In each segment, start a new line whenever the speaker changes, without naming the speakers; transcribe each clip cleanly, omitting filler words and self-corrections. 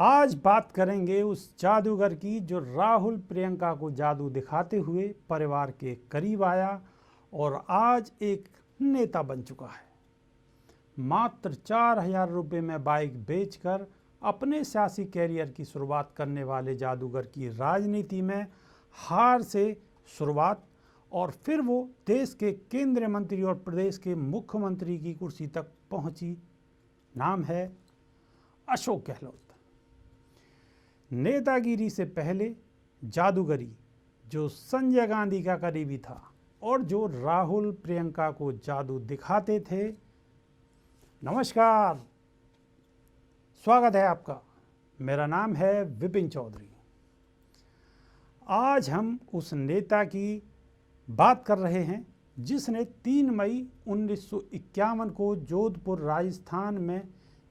आज बात करेंगे उस जादूगर की जो राहुल प्रियंका को जादू दिखाते हुए परिवार के करीब आया और आज एक नेता बन चुका है। मात्र 4,000 रुपये में बाइक बेचकर अपने सियासी कैरियर की शुरुआत करने वाले जादूगर की राजनीति में हार से शुरुआत और फिर वो देश के केंद्रीय मंत्री और प्रदेश के मुख्यमंत्री की कुर्सी तक पहुंची। नाम है अशोक गहलोत। नेतागिरी से पहले जादूगरी, जो संजय गांधी का करीबी था और जो राहुल प्रियंका को जादू दिखाते थे। नमस्कार, स्वागत है आपका। मेरा नाम है विपिन चौधरी। आज हम उस नेता की बात कर रहे हैं जिसने 3 मई 1951 को जोधपुर राजस्थान में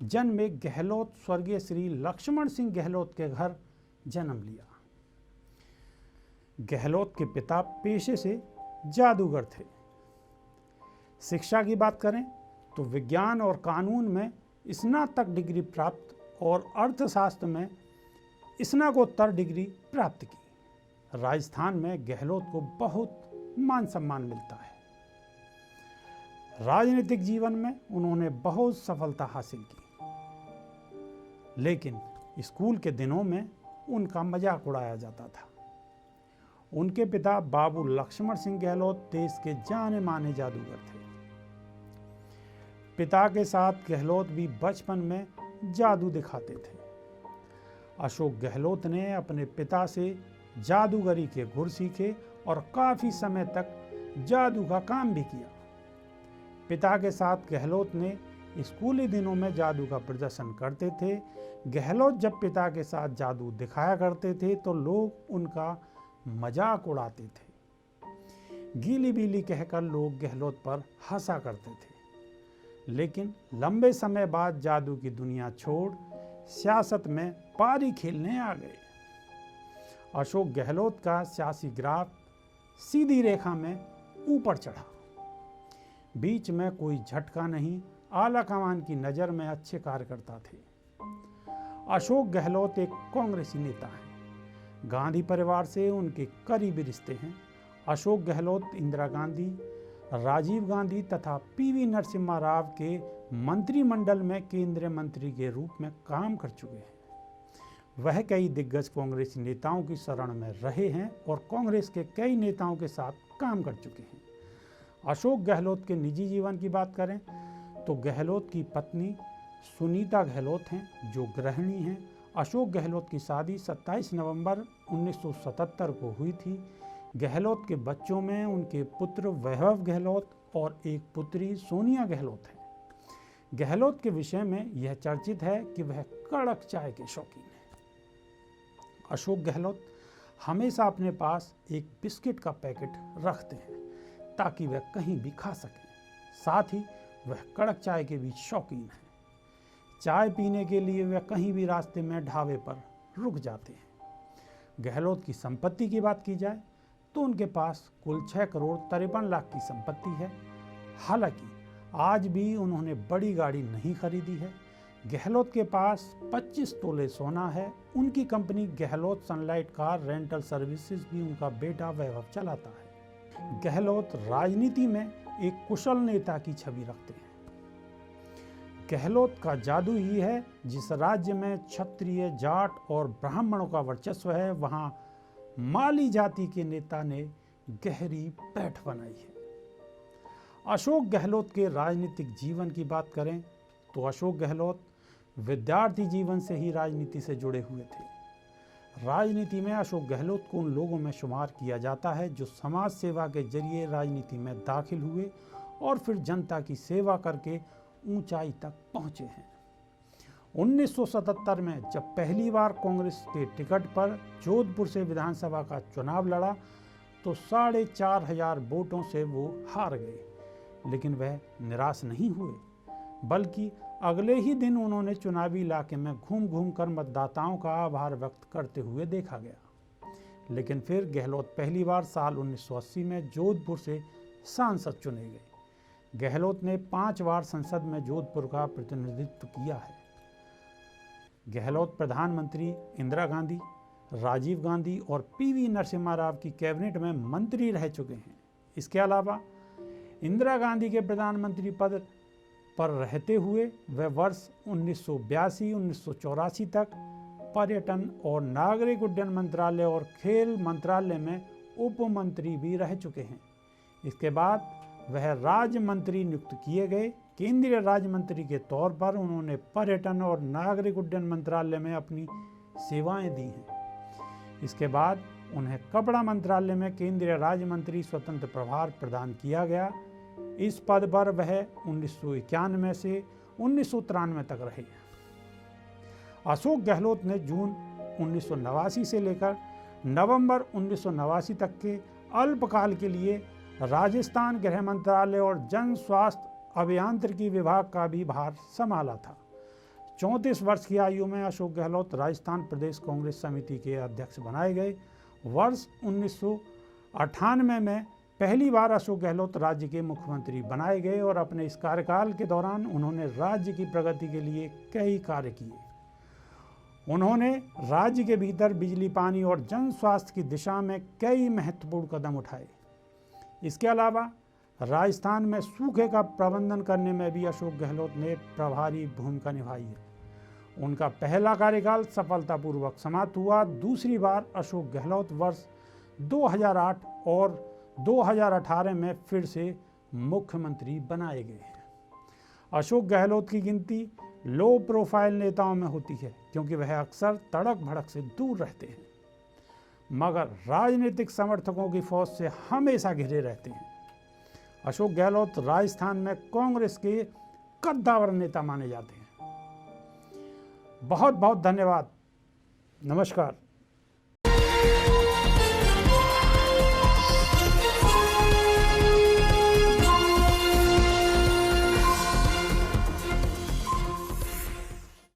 जन्मे गहलोत स्वर्गीय श्री लक्ष्मण सिंह गहलोत के घर जन्म लिया। गहलोत के पिता पेशे से जादूगर थे। शिक्षा की बात करें तो विज्ञान और कानून में स्नातक डिग्री प्राप्त और अर्थशास्त्र में स्नातकोत्तर डिग्री प्राप्त की। राजस्थान में गहलोत को बहुत मान सम्मान मिलता है। राजनीतिक जीवन में उन्होंने बहुत सफलता हासिल की, लेकिन स्कूल के दिनों में उनका मजाक उड़ाया जाता था। उनके पिता बाबू लक्ष्मण सिंह गहलोत देश के जाने माने जादूगर थे। पिता के साथ गहलोत भी बचपन में जादू दिखाते थे। अशोक गहलोत ने अपने पिता से जादूगरी के गुर सीखे और काफी समय तक जादू का काम भी किया। पिता के साथ गहलोत ने स्कूली दिनों में जादू का प्रदर्शन करते थे। गहलोत जब पिता के साथ जादू दिखाया करते थे तो लोग उनका मजाक उड़ाते थे। गीली बीली कहकर लोग गहलोत पर हंसा करते थे। लेकिन लंबे समय बाद जादू की दुनिया छोड़ सियासत में पारी खेलने आ गए। अशोक गहलोत का सियासी ग्राफ सीधी रेखा में ऊपर चढ़ा। बीच में कोई झटका नहीं। आला कमान की नज़र में अच्छे कार्यकर्ता थे। अशोक गहलोत एक कांग्रेसी नेता हैं। गांधी परिवार से उनके करीबी रिश्ते हैं। अशोक गहलोत इंदिरा गांधी, राजीव गांधी तथा पीवी नरसिम्हा राव के मंत्रिमंडल में केंद्रीय मंत्री के रूप में काम कर चुके हैं। वह कई दिग्गज कांग्रेसी नेताओं की शरण में रहे हैं और कांग्रेस के कई नेताओं के साथ काम कर चुके हैं। अशोक गहलोत के निजी जीवन की बात करें तो गहलोत की पत्नी सुनीता गहलोत हैं, जो गृहिणी हैं। अशोक गहलोत की शादी 27 नवंबर 1977 को हुई थी। गहलोत के बच्चों में उनके पुत्र वैभव गहलोत और एक पुत्री सोनिया गहलोत हैं। गहलोत के विषय में यह चर्चित है कि वह कड़क चाय के शौकीन हैं। अशोक गहलोत हमेशा अपने पास एक बिस्किट का पैकेट रखते हैं ताकि वह कहीं भी खा सकें। साथ ही वह कड़क चाय के भी शौकीन हैं। चाय पीने के लिए वह कहीं भी रास्ते में ढाबे पर रुक जाते हैं। गहलोत की संपत्ति की बात की जाए तो उनके पास कुल 6 करोड़ 53 लाख की संपत्ति है। हालांकि आज भी उन्होंने बड़ी गाड़ी नहीं खरीदी है। गहलोत के पास 25 तोले सोना है। उनकी company Gehlot sunlight car rental services भी उनका बेटा वैभव चलाता है। गहलोत राजनीति में एक कुशल नेता की छवि रखते हैं। गहलोत का जादू ही है जिस राज्य में क्षत्रिय, जाट और ब्राह्मणों का वर्चस्व है, वहां माली जाति के नेता ने गहरी पैठ बनाई है। अशोक गहलोत के राजनीतिक जीवन की बात करें तो अशोक गहलोत विद्यार्थी जीवन से ही राजनीति से जुड़े हुए थे। राजनीति में अशोक गहलोत को उन लोगों में शुमार किया जाता है जो समाज सेवा के जरिए राजनीति में दाखिल हुए और फिर जनता की सेवा करके ऊंचाई तक पहुंचे हैं। 1977 में जब पहली बार कांग्रेस के टिकट पर जोधपुर से विधानसभा का चुनाव लड़ा तो 4,500 वोटों से वो हार गए, लेकिन वह निराश नहीं हुए, बल्कि अगले ही दिन उन्होंने चुनावी इलाके में घूम घूम कर मतदाताओं का आभार व्यक्त करते हुए देखा गया। लेकिन फिर गहलोत पहली बार साल 1980 में जोधपुर से सांसद चुने गए। गहलोत ने 5 बार संसद में जोधपुर का प्रतिनिधित्व किया है। गहलोत प्रधानमंत्री इंदिरा गांधी, राजीव गांधी और पीवी नरसिम्हा राव की कैबिनेट में मंत्री रह चुके हैं। इसके अलावा इंदिरा गांधी के प्रधानमंत्री पद पर रहते हुए वह वर्ष 1982-1984 तक पर्यटन और नागरिक उड्डयन मंत्रालय और खेल मंत्रालय में उप मंत्री भी रह चुके हैं। इसके बाद वह राज्य मंत्री नियुक्त किए गए। केंद्रीय राज्य मंत्री के तौर पर उन्होंने पर्यटन और नागरिक उड्डयन मंत्रालय में अपनी सेवाएं दी हैं। इसके बाद उन्हें कपड़ा मंत्रालय में केंद्रीय राज्य मंत्री स्वतंत्र प्रभार प्रदान किया गया। इस पद पर वह 1991 से 1993 तक रहे। अशोक गहलोत ने जून 1989 से लेकर नवंबर 1989 तक के अल्पकाल के लिए राजस्थान गृह मंत्रालय और जन स्वास्थ्य अभियांत्रिकी विभाग का भी भार संभाला था। 34 वर्ष की आयु में अशोक गहलोत राजस्थान प्रदेश कांग्रेस समिति के अध्यक्ष बनाए गए। वर्ष 1998 में पहली बार अशोक गहलोत राज्य के मुख्यमंत्री बनाए गए और अपने इस कार्यकाल के दौरान उन्होंने राज्य की प्रगति के लिए कई कार्य किए। उन्होंने राज्य के भीतर बिजली, पानी और जन स्वास्थ्य की दिशा में कई महत्वपूर्ण कदम उठाए। इसके अलावा राजस्थान में सूखे का प्रबंधन करने में भी अशोक गहलोत ने प्रभारी भूमिका निभाई है। उनका पहला कार्यकाल सफलतापूर्वक समाप्त हुआ। दूसरी बार अशोक गहलोत वर्ष 2008 और 2018 में फिर से मुख्यमंत्री बनाए गए हैं। अशोक गहलोत की गिनती लो प्रोफाइल नेताओं में होती है क्योंकि वह अक्सर तड़क भड़क से दूर रहते हैं, मगर राजनीतिक समर्थकों की फौज से हमेशा घिरे रहते हैं। अशोक गहलोत राजस्थान में कांग्रेस के कद्दावर नेता माने जाते हैं। बहुत बहुत धन्यवाद। नमस्कार।